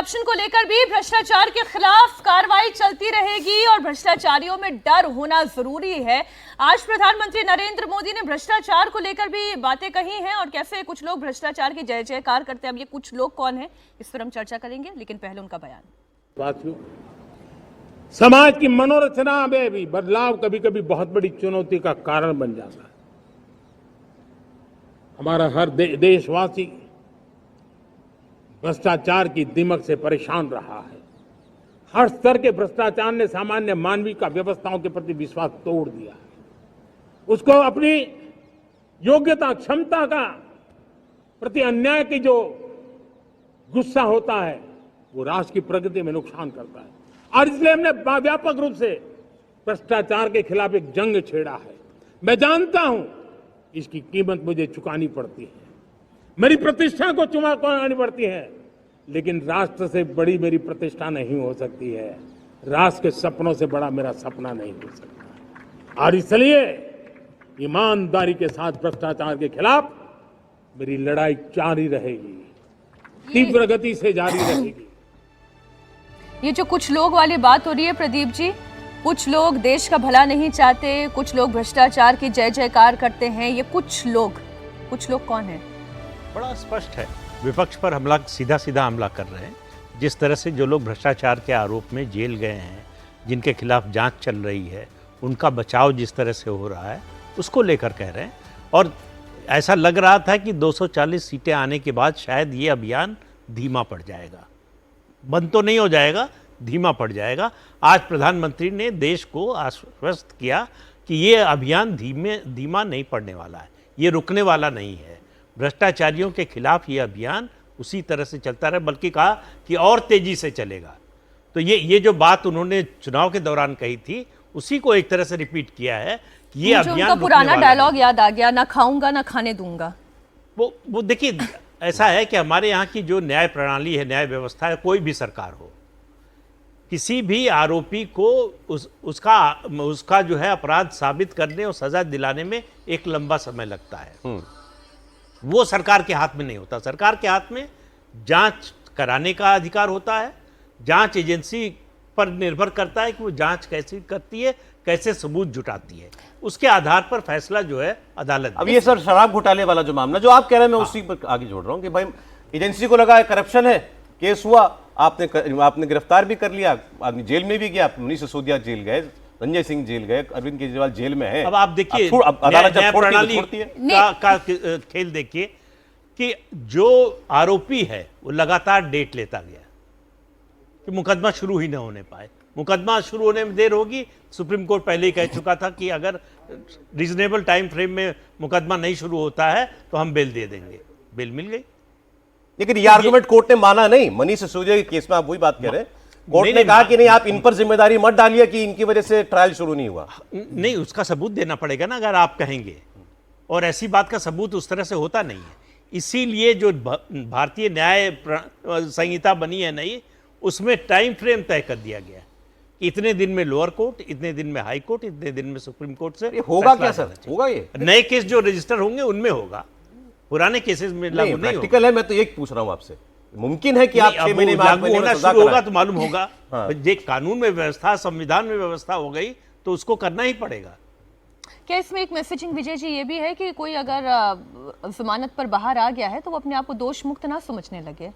Corruption को लेकर भी भ्रष्टाचार के खिलाफ कार्रवाई चलती रहेगी और भ्रष्टाचारियों में डर होना जरूरी है। आज प्रधानमंत्री नरेंद्र मोदी ने भ्रष्टाचार को लेकर भी बातें कही हैं और कैसे कुछ लोग भ्रष्टाचार की जय जयकार करते हैं। अब ये कुछ लोग कौन है, इस पर हम चर्चा करेंगे, लेकिन पहले उनका बयान। साथियों, समाज की मनोरचना में भी बदलाव कभी कभी बहुत बड़ी चुनौती का कारण बन जाता है। हमारा हर देशवासी भ्रष्टाचार की दिमक से परेशान रहा है। हर स्तर के भ्रष्टाचार ने सामान्य मानवीय का व्यवस्थाओं के प्रति विश्वास तोड़ दिया है। उसको अपनी योग्यता क्षमता का प्रति अन्याय की जो गुस्सा होता है वो राष्ट्र की प्रगति में नुकसान करता है। और इसलिए हमने व्यापक रूप से भ्रष्टाचार के खिलाफ एक जंग छेड़ा है। मैं जानता हूं इसकी कीमत मुझे चुकानी पड़ती है, मेरी प्रतिष्ठा को चुकानी पड़ती है, लेकिन राष्ट्र से बड़ी मेरी प्रतिष्ठा नहीं हो सकती है। राष्ट्र के सपनों से बड़ा मेरा सपना नहीं हो सकता। और इसलिए ईमानदारी के साथ भ्रष्टाचार के खिलाफ मेरी लड़ाई जारी रहेगी, तीव्र गति से जारी रहेगी। ये जो कुछ लोग वाली बात हो रही है प्रदीप जी, कुछ लोग देश का भला नहीं चाहते, कुछ लोग भ्रष्टाचार की जय जयकार करते हैं, ये कुछ लोग कौन है? बड़ा स्पष्ट है। विपक्ष पर हमला, सीधा सीधा हमला कर रहे हैं। जिस तरह से जो लोग भ्रष्टाचार के आरोप में जेल गए हैं, जिनके खिलाफ जांच चल रही है, उनका बचाव जिस तरह से हो रहा है, उसको लेकर कह रहे हैं। और ऐसा लग रहा था कि 240 सीटें आने के बाद शायद ये अभियान धीमा पड़ जाएगा। बंद तो नहीं हो जाएगा, धीमा पड़ जाएगा। आज प्रधानमंत्री ने देश को आश्वस्त किया कि ये अभियान धीमा नहीं पड़ने वाला है, ये रुकने वाला नहीं है। भ्रष्टाचारियों के खिलाफ ये अभियान उसी तरह से चलता रहे, बल्कि कहा कि और तेजी से चलेगा। तो ये जो बात उन्होंने चुनाव के दौरान कही थी, उसी को एक तरह से रिपीट किया है कि ये अभियान उनका पुराना डायलॉग याद आ गया, ना खाऊंगा ना खाने दूंगा। वो देखिए, ऐसा है कि हमारे यहाँ की जो न्याय प्रणाली है, न्याय व्यवस्था है, कोई भी सरकार हो, किसी भी आरोपी को उसका जो है अपराध साबित करने और सजा दिलाने में एक लंबा समय लगता है। वो सरकार के हाथ में नहीं होता। सरकार के हाथ में जांच कराने का अधिकार होता है। जांच एजेंसी पर निर्भर करता है कि वो जांच कैसे करती है, कैसे सबूत जुटाती है, उसके आधार पर फैसला जो है अदालत। अब ये सर शराब घोटाले वाला जो मामला जो आप कह रहे हैं, मैं उसी पर आगे जोड़ रहा हूं कि भाई एजेंसी को लगा है करप्शन है, केस हुआ, आपने गिरफ्तार भी कर लिया, आदमी जेल में भी गया, मनीष सिसोदिया जेल गए, संजय सिंह जेल गए, अरविंद केजरीवाल जेल में है। अब आप देखिए न्याय प्रणाली का खेल देखिए कि जो आरोपी है वो लगातार डेट लेता गया कि मुकदमा शुरू ही न होने पाए। मुकदमा शुरू होने में देर होगी, सुप्रीम कोर्ट पहले ही कह चुका था कि अगर रीजनेबल टाइम फ्रेम में मुकदमा नहीं शुरू होता है तो हम बेल दे देंगे। बेल मिल गई, लेकिन ये आर्गुमेंट कोर्ट ने माना नहीं। मनीष सिसोदिया के केस में आप वही बात कह रहे हैं, कोर्ट ने कहा कि नहीं, आप इन पर जिम्मेदारी मत डालिए कि इनकी वजह से ट्रायल शुरू नहीं हुआ। नहीं, उसका सबूत देना पड़ेगा ना अगर आप कहेंगे, और ऐसी बात का सबूत उस तरह से होता नहीं है। इसीलिए जो भारतीय न्याय संहिता बनी है नई, उसमें टाइम फ्रेम तय कर दिया गया कि इतने दिन में लोअर कोर्ट, इतने दिन में हाई कोर्ट, इतने दिन में सुप्रीम कोर्ट से होगा। क्या सर होगा? ये नए केस जो रजिस्टर होंगे उनमें होगा, पुराने केसेस में लागू नहीं प्रैक्टिकल है। मैं तो एक पूछ रहा हूं आपसे, मुमकिन है कि आप 6 महीने बाद लागू होना शुरू होगा तो मालूम होगा। ये कानून में व्यवस्था, संविधान में व्यवस्था हो गई तो उसको करना ही पड़ेगा। क्या इसमें एक मैसेजिंग विजय जी ये भी है कि कोई अगर जमानत पर बाहर आ गया है तो वो अपने आप को दोष मुक्त ना समझने लगे?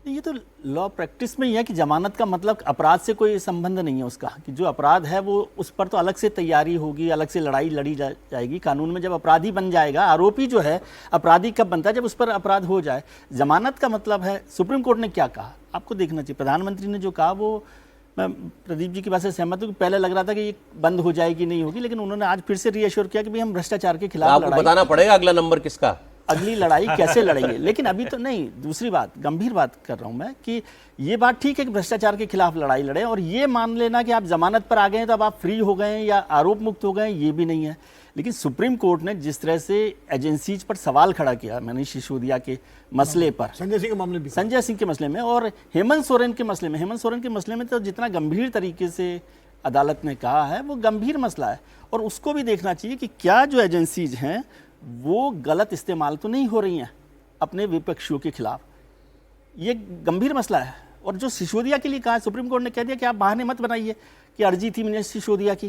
ये तो लॉ प्रैक्टिस में ही है कि जमानत का मतलब अपराध से कोई संबंध नहीं है उसका, कि जो अपराध है वो उस पर तो अलग से तैयारी होगी, अलग से लड़ाई लड़ी जाएगी। कानून में जब अपराधी बन जाएगा, आरोपी जो है अपराधी कब बनता है? जब उस पर अपराध हो जाए। जमानत का मतलब है, सुप्रीम कोर्ट ने क्या कहा आपको देखना चाहिए। प्रधानमंत्री ने जो कहा वो मैं प्रदीप जी की बात से सहमत हूँ कि पहले लग रहा था कि ये बंद हो जाएगी, नहीं होगी, लेकिन उन्होंने आज फिर से रीअश्योर किया कि भाई हम भ्रष्टाचार के खिलाफ आपको बताना पड़ेगा अगला नंबर किसका, अगली लड़ाई कैसे लड़ेंगे। लेकिन अभी तो नहीं, दूसरी बात, गंभीर बात कर रहा हूं मैं कि ये बात ठीक है कि भ्रष्टाचार के खिलाफ लड़ाई लड़े, और ये मान लेना कि आप जमानत पर आ गए तो अब आप फ्री हो गए या आरोप मुक्त हो गए, ये भी नहीं है। लेकिन सुप्रीम कोर्ट ने जिस तरह से एजेंसीज पर सवाल खड़ा किया मनीष सिसोदिया के मसले पर, संजय सिंह के मामले भी, संजय सिंह के मसले में और हेमंत सोरेन के मसले में तो जितना गंभीर तरीके से अदालत ने कहा है वो गंभीर मसला है, और उसको भी देखना चाहिए कि क्या जो एजेंसीज हैं वो गलत इस्तेमाल तो नहीं हो रही हैं अपने विपक्षियों के खिलाफ। ये गंभीर मसला है और जो सिसोदिया के लिए कहा, सुप्रीम कोर्ट ने कह दिया कि आप बहाने मत बनाइए कि अर्जी थी मिनिस्टर सिसोदिया की,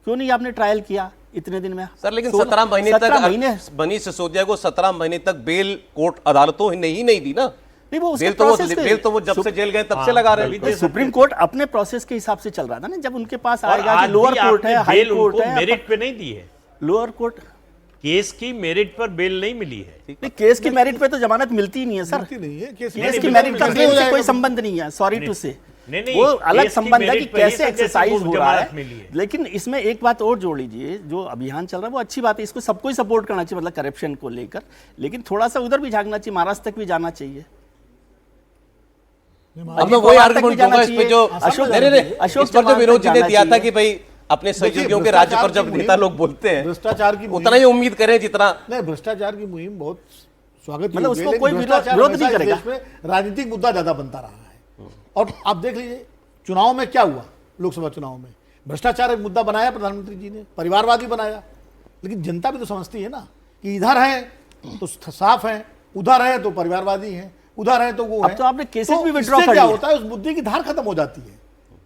क्यों नहीं आपने ट्रायल किया इतने दिन में? सर लेकिन 17 महीने तक मनीष सिसोदिया को 17 महीने तक बेल कोर्ट अदालतों ने ही नहीं दी ना। नहीं, वो बेल तो वो जब से जेल गए तब से लगा रहे हैं। सुप्रीम कोर्ट अपने प्रोसेस के हिसाब से चल रहा था ना, जब उनके पास आएगा कि लोअर कोर्ट है, हाई कोर्ट है, मेरिट पे नहीं दी है, लोअर कोर्ट केस की मेरिट पर बेल नहीं मिली है। नहीं, केस की मेरिट पे तो जमानत मिलती ही नहीं है सर, केस की मेरिट का बेल से कोई संबंध नहीं है, सॉरी टू से। वो अलग संबंध है कि कैसे एक्सरसाइज हो रहा है। लेकिन इसमें एक बात और जोड़ लीजिए, जो अभियान चल रहा है वो अच्छी बात है, इसको सबको ही सपोर्ट करना चाहिए, मतलब करप्शन को लेकर, लेकिन थोड़ा सा उधर भी झांकना चाहिए, महाराष्ट्र तक भी जाना चाहिए। अब मैं वही आर्गुमेंट दूंगा इस पे जो अशोक जो विरोध जी ने दिया था कि भाई अपने सहयोगियों के राज्य पर जब नेता लोग बोलते हैं भ्रष्टाचार की उतना ही उम्मीद करें जितना नहीं। भ्रष्टाचार की मुहिम बहुत स्वागत, मतलब उसको कोई विरोध नहीं करेगा, राजनीतिक मुद्दा ज्यादा बनता रहा है। और आप देख लीजिए चुनाव में क्या हुआ, लोकसभा चुनाव में भ्रष्टाचार एक मुद्दा बनाया प्रधानमंत्री जी ने, परिवारवादी बनाया, लेकिन जनता भी तो समझती है ना कि इधर है तो साफ है, उधर है तो परिवारवादी है, उधर है तो वो है। अब तो आपने केसेस भी विड्रॉ कर क्या लिया, होता है उस मुद्दे की धार खत्म हो जाती है।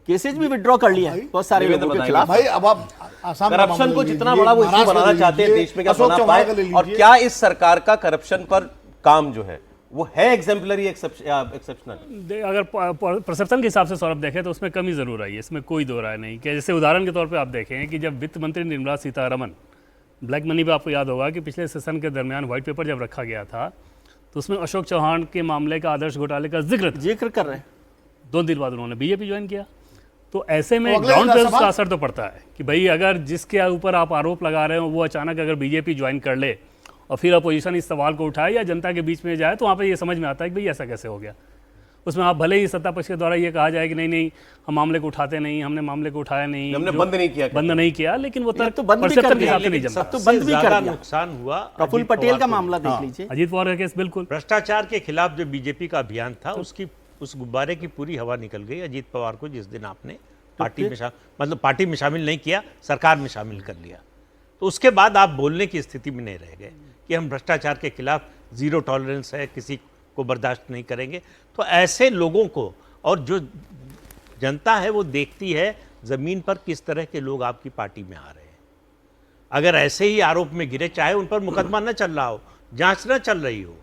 केसेस भी विड्रॉ कर लिया है बहुत सारे लोगों के खिलाफ। भाई अब आप आसाम करप्शन को जितना बड़ा वो इश्यू बनाना चाहते हैं देश में क्या बना पाए, और क्या इस सरकार का करप्शन पर काम जो है वो है एग्जाम्पलरी एक्सेप्शनल? अगर परसेप्शन के हिसाब से सौरभ देखें तो उसमें कमी जरूर आई है, इसमें कोई दो राय नहीं। कि जैसे उदाहरण के तौर पे आप देखें कि जब वित्त मंत्री निर्मला सीतारमन, ब्लैक मनी पे आपको याद होगा कि पिछले सेशन के दरमियान व्हाइट पेपर जब रखा गया था तो उसमें अशोक चौहान के मामले का, आदर्श घोटाले का जिक्र कर रहे हैं। 2 दिन बाद उन्होंने बीजेपी ज्वाइन किया। तो ऐसे में ग्राउंड पे उसका असर तो पड़ता है कि भाई अगर जिसके ऊपर आप आरोप लगा रहे हो वो अचानक अगर बीजेपी ज्वाइन कर ले और फिर अपोजिशन इस सवाल को उठाए या जनता के बीच में जाए तो वहाँ पे ये समझ में आता है कि भाई ऐसा कैसे हो गया। उसमें आप भले ही सत्ता पक्ष के द्वारा ये कहा जाए कि नहीं हम मामले को उठाते नहीं, हमने मामले को उठाया नहीं, हमने बंद नहीं किया, लेकिन वो तर्क तो बंद भी कर दिया, तो बंद भी कर दिया। नुकसान हुआ प्रफुल्ल पटेल का मामला देख लीजिए, अजीत पवार का केस। बिल्कुल भ्रष्टाचार के खिलाफ जो बीजेपी का अभियान था उस गुब्बारे की पूरी हवा निकल गई अजीत पवार को जिस दिन आपने पार्टी में शामिल नहीं किया, सरकार में शामिल कर लिया। तो उसके बाद आप बोलने की स्थिति में नहीं रह गए कि हम भ्रष्टाचार के खिलाफ जीरो टॉलरेंस है, किसी को बर्दाश्त नहीं करेंगे। तो ऐसे लोगों को, और जो जनता है वो देखती है जमीन पर किस तरह के लोग आपकी पार्टी में आ रहे हैं। अगर ऐसे ही आरोप में गिरे, चाहे उन पर मुकदमा न चल रहा हो, जांच न चल रही हो,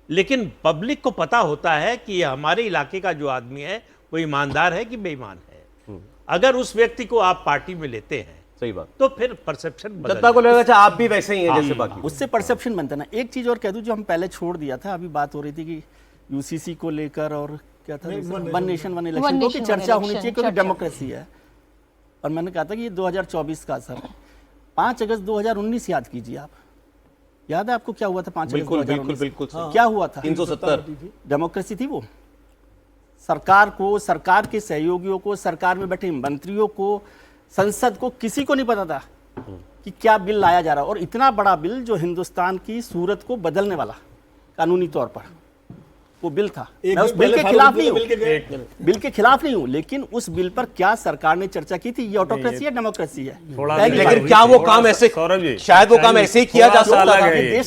लेकिन पब्लिक को पता होता है कि ये हमारे इलाके का जो आदमी है वो ईमानदार है कि बेईमान है। अगर उस व्यक्ति को आप पार्टी में लेते हैं, सही बात, तो फिर परसेप्शन जनता को लगेगा आप भी वैसे ही हैं जैसे बाकी, उससे परसेप्शन बनता ना। एक चीज और कह दूं जो हम पहले छोड़ दिया था, अभी बात हो रही थी कि यूसीसी को लेकर और क्या था, वन नेशन वन इलेक्शन की चर्चा होनी चाहिए क्योंकि डेमोक्रेसी है। और मैंने कहा था कि ये 2024 का असर है। 5 अगस्त 2019 याद कीजिए आप, याद है आपको क्या हुआ था 5 अगस्त 2019? बिल्कुल क्या हुआ था? 370 डेमोक्रेसी थी वो। सरकार को, सरकार के सहयोगियों को, सरकार में बैठे मंत्रियों को, संसद को, किसी को नहीं पता था कि क्या बिल लाया जा रहा है। और इतना बड़ा बिल जो हिंदुस्तान की सूरत को बदलने वाला कानूनी तौर पर वो बिल था। मैं उस बिल के खिलाफ नहीं हूँ, बिल के खिलाफ नहीं हूँ, लेकिन उस बिल पर क्या सरकार ने चर्चा की थी? ये ऑटोक्रेसी है, डेमोक्रेसी है? लेकिन क्या वो काम ऐसे, शायद वो काम ऐसे ही किया जा सकता है।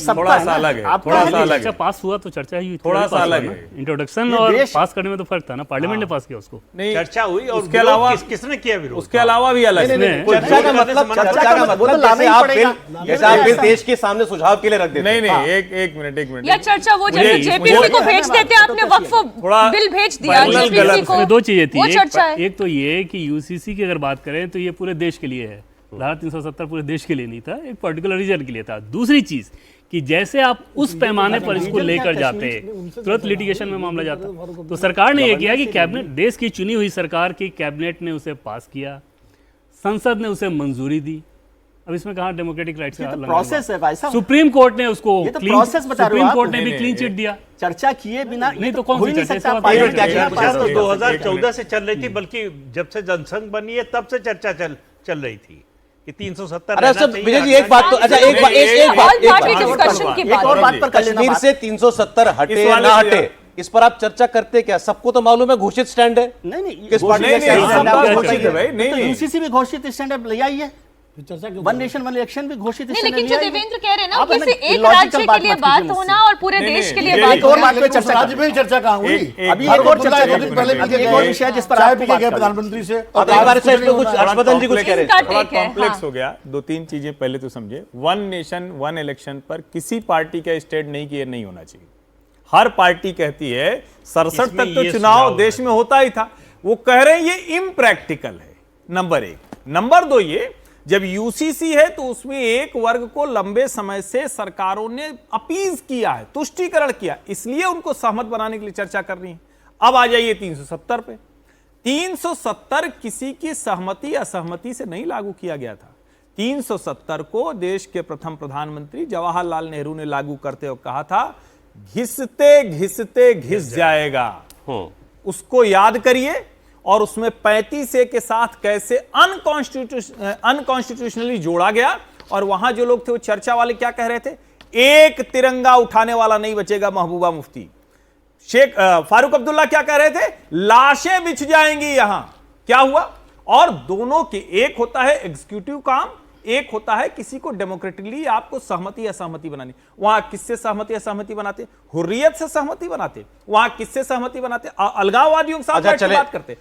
पास हुआ तो चर्चा ही थोड़ा सा अलग है। इंट्रोडक्शन और पास करने में तो फर्क था ना, पार्लियामेंट ने पास किया उसको, चर्चा हुई और उसके अलावा किसने किया विरोध? उसके अलावा भी अलग चर्चा का मतलब जैसे आप बिल देश के सामने सुझाव के लिए रख देते। नहीं, एक मिनट, यह चर्चा वो जैसे जेपीसी को भेज देते, आपने वक्फ बिल भेज दिया जेपीसी को। 2 चीजें थी, एक एक तो ये कि यूसीसी की अगर बात करें तो ये पूरे देश के लिए है, धारा 370 पूरे देश के लिए नहीं था, एक पर्टिकुलर रीजन के लिए था। दूसरी चीज कि जैसे आप उस पैमाने पर इसको लेकर जाते तुरंत लिटिगेशन में मामला जाता। तो सरकार ने यह किया कि कैबिनेट, देश की चुनी हुई सरकार की कैबिनेट ने उसे पास किया, संसद ने उसे मंजूरी दी। अब इसमें कहाँ डेमोक्रेटिक राइट्स का प्रोसेस है भाई साहब? सुप्रीम कोर्ट ने उसको सुप्रीम कोर्ट ने भी क्लीन चिट दिया। चर्चा किए बिना नहीं तो कौन सी चर्चा? 2014 से चल रही थी, बल्कि जब से जनसंघ बनी है तब से चर्चा चल रही थी कि 370। अरे सब विजय जी एक बात तो, अच्छा एक और बात पर कश्मीर से 370 हटे ना हटे, इस पर आप चर्चा करते क्या? सबको तो मालूम है घोषित स्टैंड है। नहीं, किस पार्टी का यूसीसी भी घोषित स्टैंड ले आई है। फिर चर्चा क्यों वन नेशन वन इलेक्शन भी घोषित नहीं, इसने लेकिन लिया जो है। देवेंद्र कह रहे हैं ना आप कि है ना, सिर्फ एक illogical राज्य बात के लिए मत बात कीजिए होना और पूरे देश के लिए एक बात और होना। बात पे चर्चा राज्य में ही चर्चा कहाँ हुई? अभी एक और चर्चा दो दिन पहले अभी भी एक और विषय है जिस पर चाय आपको पी के बात गए करनी है। प्रधानमंत्री से अब एक बार से कुछ होना है। हर्षवर्धन जी कुछ कह रहे हैं। इसका थोड़ा टेक है, कॉम्प्लेक्स हाँ। हो गया। 2-3 चीजें पहले तो समझे, वन नेशन वन इलेक्शन पर किसी पार्टी का स्टेट नहीं होना चाहिए। हर पार्टी कहती है 67 इसमें तक तो ये चुनाव सुझाव देश है। में होता ही था, वो कह रहे हैं ये इम्प्रैक्टिकल है। नंबर 1। नंबर 2, ये जब यूसीसी है तो उसमें एक वर्ग को लंबे समय से सरकारों ने अपीज किया है, तुष्टीकरण किया, इसलिए उनको सहमत बनाने के लिए चर्चा कर रही है। अब आ जाइए 370 पे। 370 किसी की सहमति असहमति से नहीं लागू किया गया था। 370 को देश के प्रथम प्रधानमंत्री जवाहरलाल नेहरू ने लागू करते हुए कहा था, घिसते घिसते घिस जाएगा। उसको याद करिए। और उसमें 35A के साथ कैसे अनकॉन्स्टिट्यूशनली जोड़ा गया। और वहां जो लोग थे वो चर्चा वाले क्या कह रहे थे, एक तिरंगा उठाने वाला नहीं बचेगा। महबूबा मुफ्ती, शेख फारूक अब्दुल्ला क्या कह रहे थे, लाशें बिछ जाएंगी यहां। क्या हुआ? और दोनों के, एक होता है एग्जीक्यूटिव काम, एक होता है किसी को डेमोक्रेटिकली आपको सहमति असहमति बनानी। वहां किससे सहमति असहमति बनाते? हुर्रियत से सहमति बनाते। वहां किससे सहमति बनाते? अलगाववादियों के साथ अच्छा, बैठ के चले। बात करते।